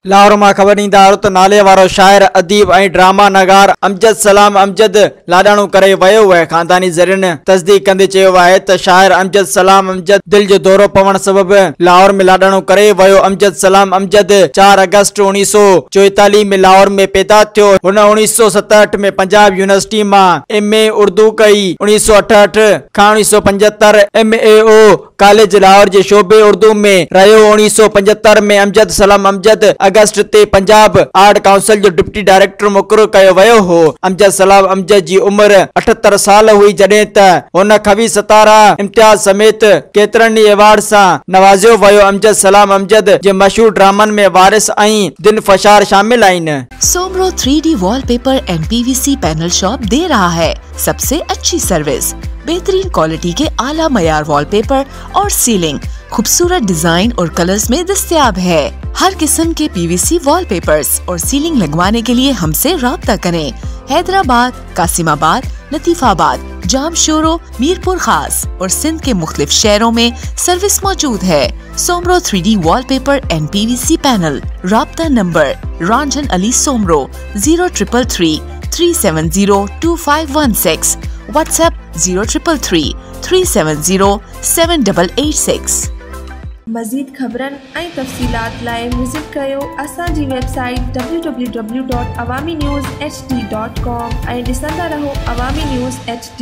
लाहौर मां ख़बर ईंदा त नाले वारो शाइर अदीब ऐं ड्रामा नगार अमजद सलाम अमजद लाडाणो करे वियो आहे। खानदानी ज़रियनि तस्दीक कंदे चयो आहे त शाइर अमजद सलाम अमजद दिल जो दौरो पवण सबबि लाहौर में लाडाणो करे वियो। अमजद सलाम अमजद 4 अगस्त 1944 में लाहौर में पैदा थियो। हुन 1967 में पंजाब यूनिवर्सिटी मां MA उर्दू कई। 1968 खां 1975 MAO कॉलेज लाहौर जे शोबे उर्दू में रहियो। 1975 में अमजद सलाम अमजद अगस्त ते पंजाब आर्ट काउंसिल जो डिप्टी डायरेक्टर मुक़ररु कयो वियो हो। अमजद सलाम अमजद जी उम्र 78 साल हुई, जॾहिं त हुन खवी सतारा इम्तियाज समेत केतिरनि ई अवार्ड सां नवाज़ियो वियो। अमजद सलाम अमजद जे मशहूर ड्रामनि में वारिस ऐं दिन फशार शामिल आहिनि। Somro 3D wallpaper and PVC panel shop दे रहा है सबसे अच्छी सर्विस, बेहतरीन क्वालिटी के आला मयार वॉलपेपर और सीलिंग खूबसूरत डिजाइन और कलर्स में दस्तयाब है। हर किस्म के PVC वॉलपेपर्स और सीलिंग लगवाने के लिए हमसे राब्ता करें। हैदराबाद, कासिमाबाद, लतीफाबाद, जामशोरो, मीरपुर खास और सिंध के मुख्तलिफ शहरों में सर्विस मौजूद है। Soomro 3D wallpaper and PVC panel. राब्ता नंबर रंजन अली सोमरो 0333 370 2516। व्हाट्सएप 0333 370 7886। मज़ीद ख़बरनि ऐं तफ़सीलात लाइ विज़िट कयो असांजी वेबसाइट www.awamiNewsHD.com ऐं ॾिसंदा रहो अवामी न्यूज़ HD।